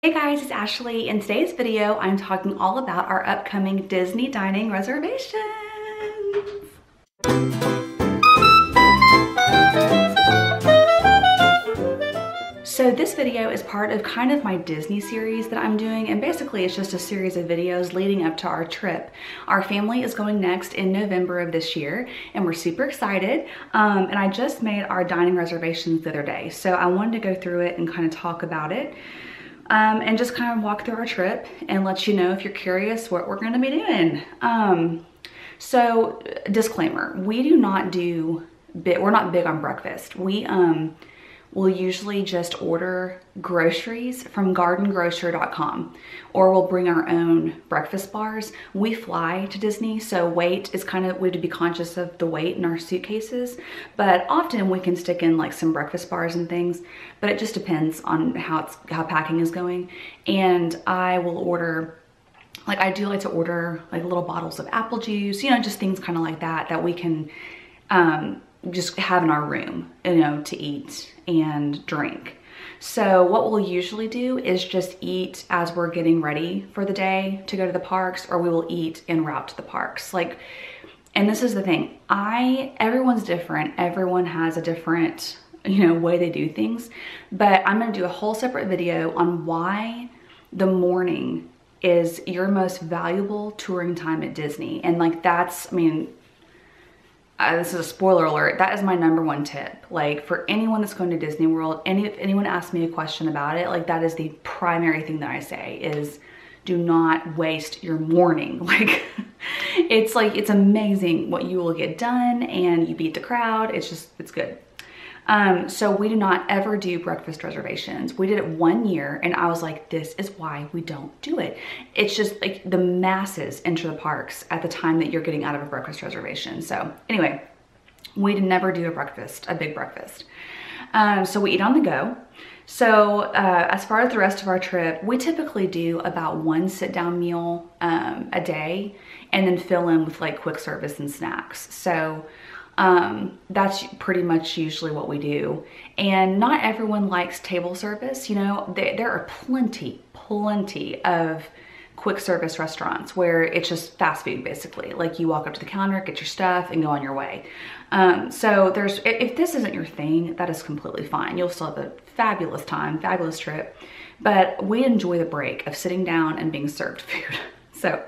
Hey guys, it's Ashley. In today's video, I'm talking all about our upcoming Disney dining reservations. So this video is part of kind of my Disney series that I'm doing, and basically it's just a series of videos leading up to our trip. Our family is going next in November of this year, and we're super excited. And I just made our dining reservations the other day, so I wanted to go through it and kind of talk about it. And just kind of walk through our trip and let you know, if you're curious, what we're gonna be doing. So disclaimer, we're not big on breakfast. We'll usually just order groceries from gardengrocer.com, or we'll bring our own breakfast bars. We fly to Disney, so weight is we have to be conscious of the weight in our suitcases, but often we can stick in like some breakfast bars and things, but it just depends on how packing is going. And I will order, I do like to order like little bottles of apple juice, you know, just things kind of like that we can just have in our room, you know, to eat and drink. So what we'll usually do is just eat as we're getting ready for the day to go to the parks, or we will eat en route to the parks. And this is the thing, everyone's different. Everyone has a different, you know, way they do things, but I'm gonna do a whole separate video on why the morning is your most valuable touring time at Disney. And this is a spoiler alert, that is my #1 tip. For anyone that's going to Disney World, if anyone asks me a question about it, that is the primary thing that I say is, do not waste your morning. It's amazing what you will get done, and you beat the crowd. It's good. So we do not ever do breakfast reservations. We did it 1 year, and I was like, this is why we don't do it. It's just the masses enter the parks at the time that you're getting out of a breakfast reservation. So anyway, we did never do a big breakfast. So we eat on the go. So as far as the rest of our trip, we typically do about 1 sit-down meal a day, and then fill in with quick service and snacks. So that's pretty much usually what we do. And not everyone likes table service. You know, there are plenty of quick service restaurants where it's just fast food, basically. You walk up to the counter, get your stuff, and go on your way. So if this isn't your thing, that is completely fine. You'll still have a fabulous time, fabulous trip, but we enjoy the break of sitting down and being served food. So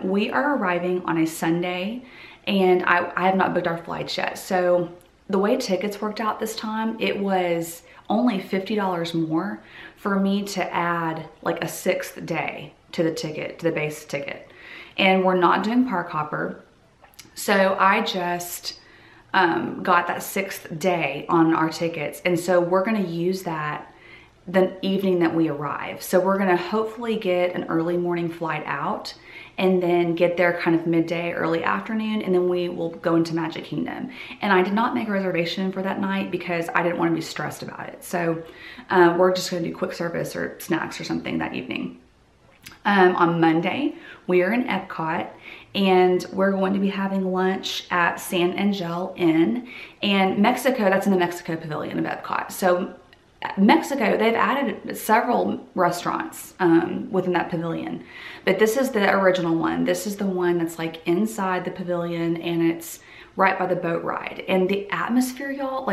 we are arriving on a Sunday, and I have not booked our flights yet. So the way tickets worked out this time, it was only $50 more for me to add a 6th day to the ticket, to the base ticket. And we're not doing park hopper. So I just got that 6th day on our tickets. And so we're gonna use that the evening that we arrive. So we're gonna hopefully get an early morning flight out, and then get there kind of midday, early afternoon, and then we will go into Magic Kingdom. And I did not make a reservation for that night because I didn't want to be stressed about it. So we're just gonna do quick service or snacks or something that evening. On Monday, we are in Epcot, and we're going to be having lunch at San Angel Inn. And Mexico, that's in the Mexico Pavilion of Epcot. So Mexico, they've added several restaurants within that pavilion, but this is the original one. This is the one that's inside the pavilion, and it's right by the boat ride. And the atmosphere, y'all,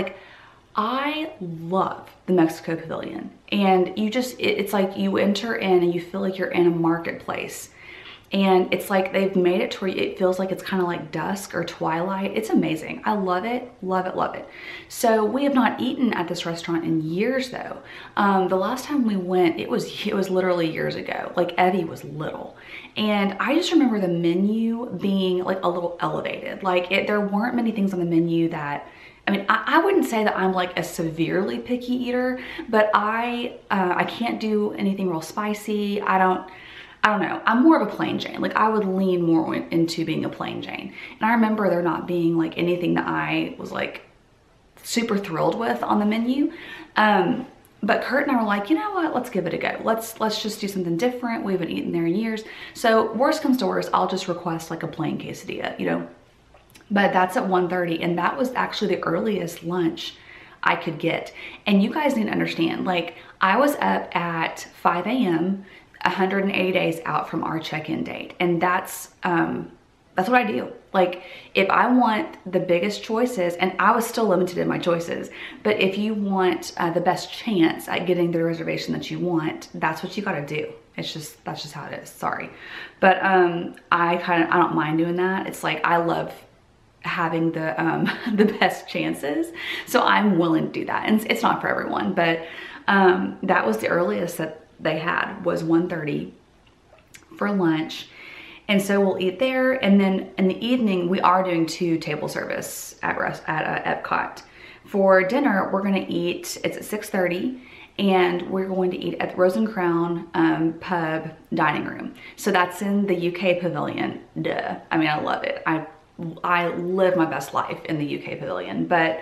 I love the Mexico Pavilion. And it's you enter in and you feel like you're in a marketplace. And it's they've made it to where it feels like it's kind of dusk or twilight. It's amazing. I love it, love it, love it. So we have not eaten at this restaurant in years though. The last time we went, it was literally years ago. Evie was little. And I just remember the menu being a little elevated. There weren't many things on the menu that, I wouldn't say that I'm a severely picky eater, but I can't do anything real spicy. I don't know. I'm more of a plain Jane. I would lean more into being a plain Jane. And I remember there not being anything that I was super thrilled with on the menu. But Kurt and I were you know what, let's give it a go. Let's just do something different. We haven't eaten there in years. So worst comes to worst, I'll just request a plain quesadilla, you know. But that's at 1:30, and that was actually the earliest lunch I could get. And you guys need to understand, like, I was up at 5 a.m. 180 days out from our check-in date. And that's what I do. Like, if I want the biggest choices, and I was still limited in my choices, but if you want the best chance at getting the reservation that you want, that's what you gotta do. That's just how it is, sorry. But I don't mind doing that. It's like, I love having the the best chances. So I'm willing to do that. And it's not for everyone, but that was the earliest that they had, was 1:30 for lunch. And so we'll eat there, and then in the evening we are doing 2 table service at Epcot. For dinner, we're gonna eat, it's at 6:30, and we're going to eat at the Rose and Crown pub dining room. So that's in the UK pavilion. Duh. I mean, I love it. I live my best life in the UK pavilion, but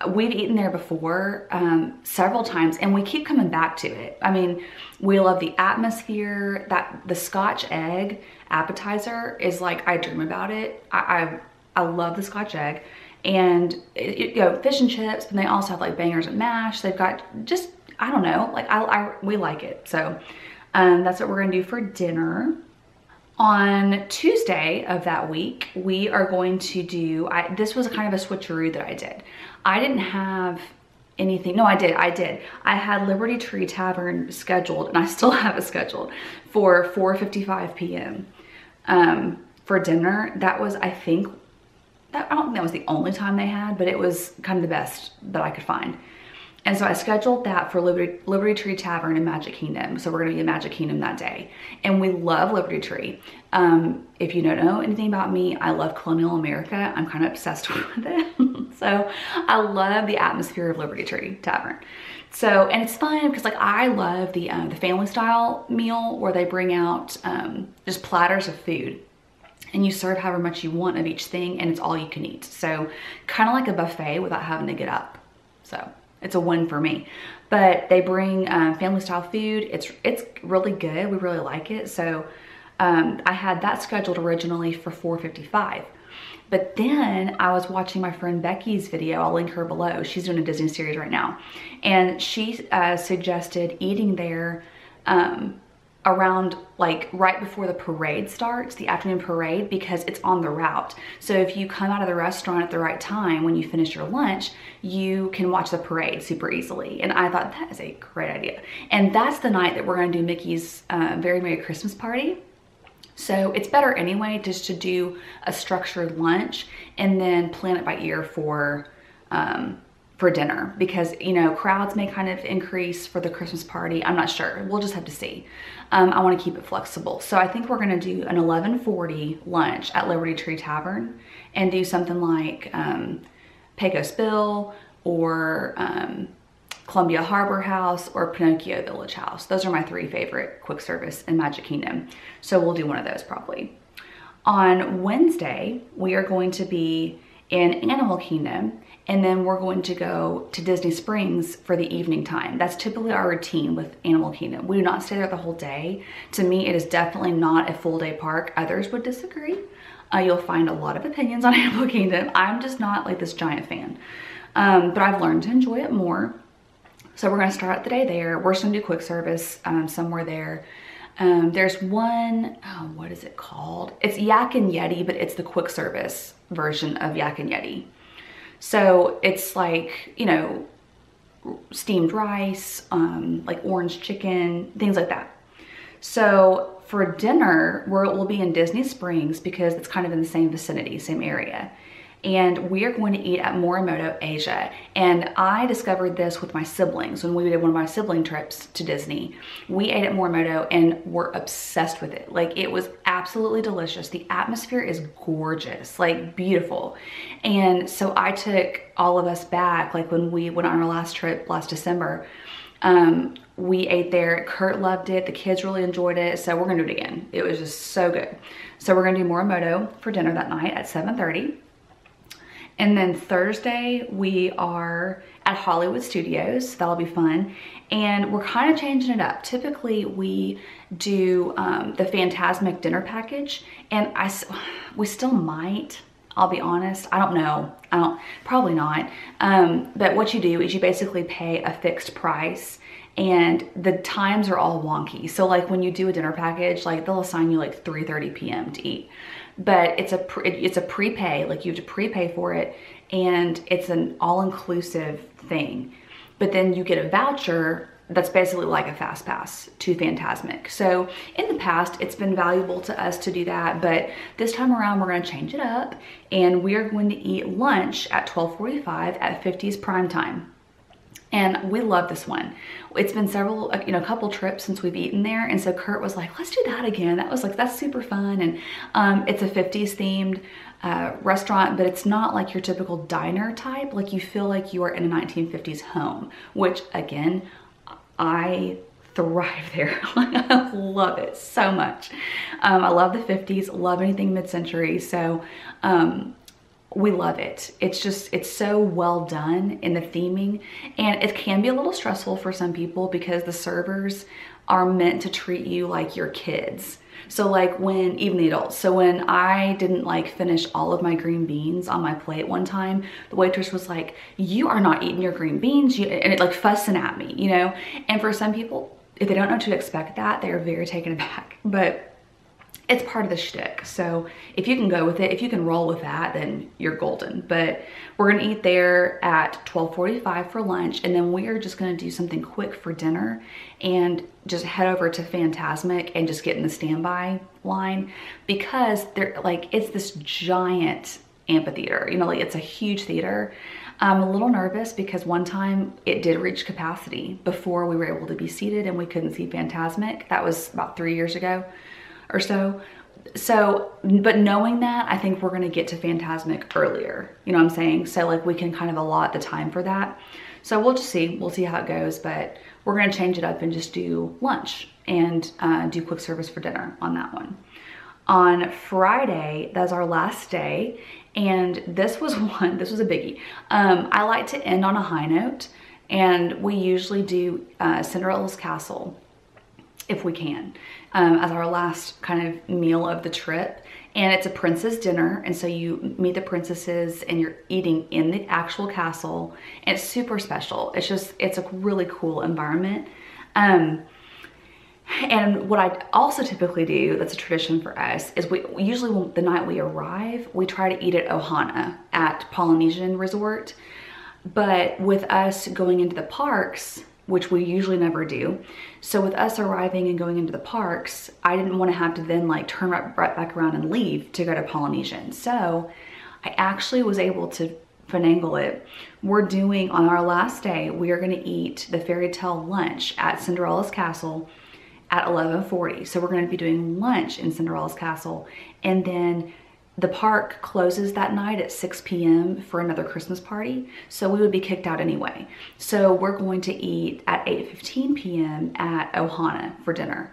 we've eaten there before several times, and we keep coming back to it. I mean, we love the atmosphere. That the Scotch egg appetizer is like, I dream about it. I love the Scotch egg, and you know, fish and chips, and they also have like bangers and mash. They've got just, I don't know, like we like it. So that's what we're gonna do for dinner. On Tuesday of that week, we are going to do, this was kind of a switcheroo that I did. I didn't have anything, no, I did. I had Liberty Tree Tavern scheduled, and I still have it scheduled for 4:55 p.m. For dinner. That was, I think, I don't think that was the only time they had, but it was kind of the best that I could find. And so I scheduled that for Liberty Tree Tavern in Magic Kingdom. So we're gonna be in Magic Kingdom that day. And we love Liberty Tree. If you don't know anything about me, I love colonial America. I'm kind of obsessed with it. So I love the atmosphere of Liberty Tree Tavern. So, and it's fun because like I love the family style meal where they bring out just platters of food. And you serve however much you want of each thing, and it's all you can eat. So kind of like a buffet without having to get up. So it's a win for me. But they bring family style food. It's really good. We really like it. So I had that scheduled originally for 4:55. But then I was watching my friend Becky's video. I'll link her below. She's doing a Disney series right now. And she suggested eating there around like right before the parade starts, the afternoon parade, because it's on the route. So if you come out of the restaurant at the right time when you finish your lunch, you can watch the parade super easily. And I thought that is a great idea. And that's the night that we're gonna do Mickey's Very Merry Christmas Party. So it's better anyway just to do a structured lunch and then plan it by ear for dinner, because you know, crowds may kind of increase for the Christmas party. I'm not sure, we'll just have to see. I want to keep it flexible. So I think we're going to do an 11:40 lunch at Liberty Tree Tavern and do something like Pecos Bill or Columbia Harbor House or Pinocchio Village House. Those are my 3 favorite quick service in Magic Kingdom. So we'll do one of those probably. On Wednesday, we are going to be in Animal Kingdom, and then we're going to go to Disney Springs for the evening time. That's typically our routine with Animal Kingdom. We do not stay there the whole day. To me, it is definitely not a full day park. Others would disagree. You'll find a lot of opinions on Animal Kingdom. I'm just not like this giant fan, but I've learned to enjoy it more. So we're gonna start the day there. We're just gonna do quick service somewhere there. There's one, oh, what is it called? It's Yak and Yeti, but it's the quick service version of Yak and Yeti. So it's like, you know, steamed rice, like orange chicken, things like that. So for dinner, we'll be in Disney Springs because it's kind of in the same vicinity, same area. And we are going to eat at Morimoto Asia. And I discovered this with my siblings when we did one of my sibling trips to Disney. We ate at Morimoto and were obsessed with it. Like, it was absolutely delicious. The atmosphere is gorgeous, like beautiful. And so I took all of us back, like when we went on our last trip last December, we ate there. Kurt loved it. The kids really enjoyed it. So we're gonna do it again. It was just so good. So we're gonna do Morimoto for dinner that night at 7:30. And then Thursday, we are at Hollywood Studios. That'll be fun. And we're kind of changing it up. Typically, we do the Fantasmic dinner package. And we still might, I'll be honest. I don't know. Probably not. But what you do is you basically pay a fixed price, and the times are all wonky. So like when you do a dinner package, like they'll assign you like 3:30 p.m. to eat, but it's a prepay, like you have to prepay for it, and it's an all-inclusive thing. But then you get a voucher that's basically like a fast pass to Fantasmic. So in the past, it's been valuable to us to do that, but this time around, we're gonna change it up, and we are going to eat lunch at 12:45 at 50's Prime Time. And we love this one. It's been several, a couple trips since we've eaten there. And so Kurt was like, let's do that again. That was like, that's super fun. And it's a 50s themed restaurant, but it's not like your typical diner type. Like you feel like you are in a 1950s home, which again, I thrive there. Like I love it so much. I love the 50s, love anything mid-century. So, we love it. It's so well done in the theming, and it can be a little stressful for some people because the servers are meant to treat you like your kids. So like even the adults. So when I didn't like finish all of my green beans on my plate one time, the waitress was like, you are not eating your green beans, and it like fussing at me, And for some people, if they don't know to expect that, they are very taken aback. But it's part of the shtick. So if you can go with it, if you can roll with that, then you're golden. But we're gonna eat there at 12:45 for lunch, and then we are just gonna do something quick for dinner and just head over to Fantasmic and just get in the standby line, because it's this giant amphitheater, like it's a huge theater. I'm a little nervous because one time it did reach capacity before we were able to be seated and we couldn't see Fantasmic. That was about 3 years ago or so. But knowing that, I think we're gonna get to Fantasmic earlier, you know what I'm saying? So like we can kind of allot the time for that. So we'll see how it goes, but we're gonna change it up and just do lunch and do quick service for dinner on that one. On Friday, that's our last day, and this was a biggie. I like to end on a high note, and we usually do Cinderella's Castle, if we can, as our last kind of meal of the trip. And it's a princess dinner, and so you meet the princesses and you're eating in the actual castle, and it's super special. It's a really cool environment. And what I also typically do, that's a tradition for us, is we usually, the night we arrive, we try to eat at Ohana at Polynesian Resort. But with us going into the parks, which we usually never do, so with us arriving and going into the parks, I didn't want to have to then like turn right back around and leave to go to Polynesian. So I actually was able to finagle it. We're doing, on our last day, we are going to eat the fairy tale lunch at Cinderella's Castle at 11:40. So we're going to be doing lunch in Cinderella's Castle, and then the park closes that night at 6 p.m. for another Christmas party, so we would be kicked out anyway. So we're going to eat at 8:15 p.m. at Ohana for dinner.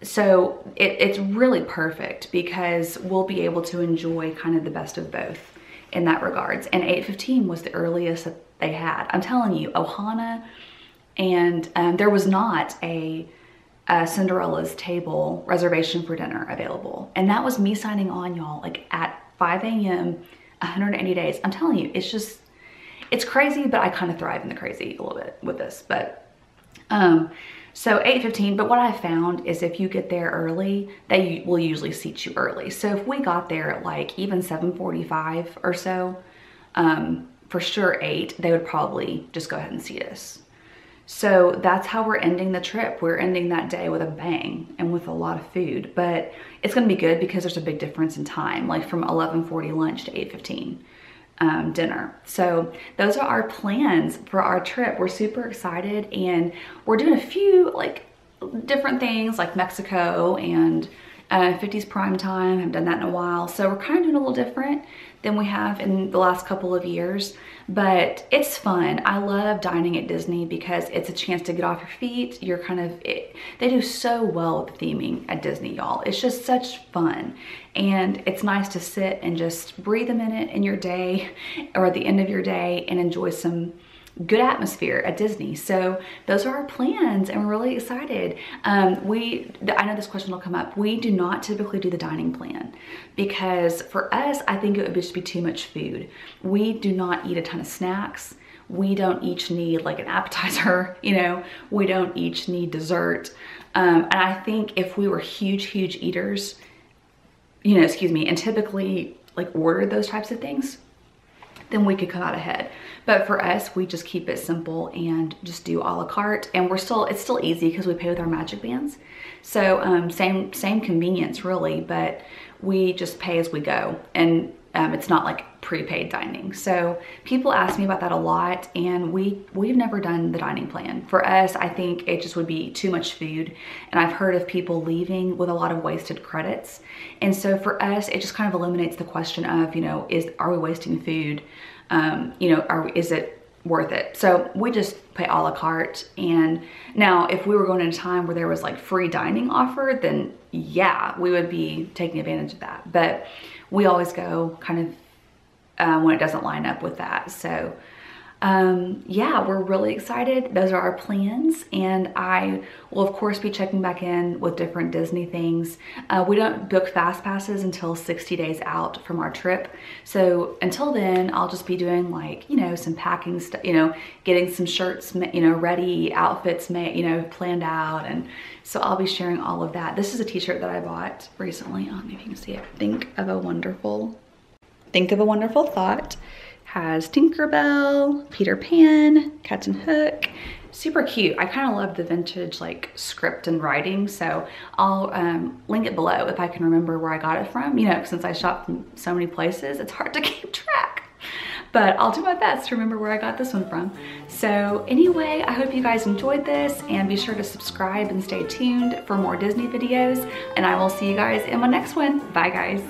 So it's really perfect because we'll be able to enjoy kind of the best of both in that regards. And 8:15 was the earliest that they had. I'm telling you, Ohana, and there was not a Cinderella's table reservation for dinner available. And that was me signing on, y'all, like at 5 a.m., 180 days. I'm telling you, it's crazy, but I kind of thrive in the crazy a little bit with this. But so 8:15, but what I found is if you get there early, they will usually seat you early. So if we got there at like even 7:45 or so, for sure 8, they would probably just go ahead and seat us. So that's how we're ending the trip. We're ending that day with a bang and with a lot of food, but it's gonna be good because there's a big difference in time, like from 11:40 lunch to 8:15 dinner. So those are our plans for our trip. We're super excited, and we're doing a few like different things like Mexico and 50's Prime Time. Haven't done that in a while. So we're kind of doing a little different than we have in the last couple of years, but it's fun. I love dining at Disney because it's a chance to get off your feet. You're kind of, they do so well with the theming at Disney, y'all. It's just such fun. And it's nice to sit and just breathe a minute in your day or at the end of your day and enjoy some good atmosphere at Disney. So those are our plans, and we're really excited. I know this question will come up. We do not typically do the dining plan because for us, I think it would just be too much food. We do not eat a ton of snacks. We don't each need like an appetizer, you know, we don't each need dessert. And I think if we were huge eaters, you know, excuse me, and typically like ordered those types of things, then we could come out ahead. But for us, we just keep it simple and just do a la carte. And it's still easy because we pay with our Magic Bands. So same convenience really, but we just pay as we go. And it's not like prepaid dining. So people ask me about that a lot, and we've never done the dining plan. For us, I think it just would be too much food, and I've heard of people leaving with a lot of wasted credits. And so for us, it just kind of eliminates the question of, you know, are we wasting food? You know, is it worth it? So we just pay a la carte. And now if we were going in a time where there was like free dining offered, then yeah, we would be taking advantage of that. But we always go kind of when it doesn't line up with that. So yeah, we're really excited. Those are our plans, and I will of course be checking back in with different Disney things. We don't book fast passes until 60 days out from our trip. So until then, I'll just be doing like, you know, some packing stuff, you know, getting some shirts, you know, ready, outfits made, you know, planned out. And so I'll be sharing all of that. This is a t-shirt that I bought recently. Oh, maybe you can see it. Think of a wonderful thought. Has Tinkerbell, Peter Pan, Captain Hook. Super cute. I kind of love the vintage like script and writing, so I'll link it below if I can remember where I got it from. You know, since I shop from so many places, it's hard to keep track. But I'll do my best to remember where I got this one from. So anyway, I hope you guys enjoyed this, and be sure to subscribe and stay tuned for more Disney videos, and I will see you guys in my next one. Bye guys.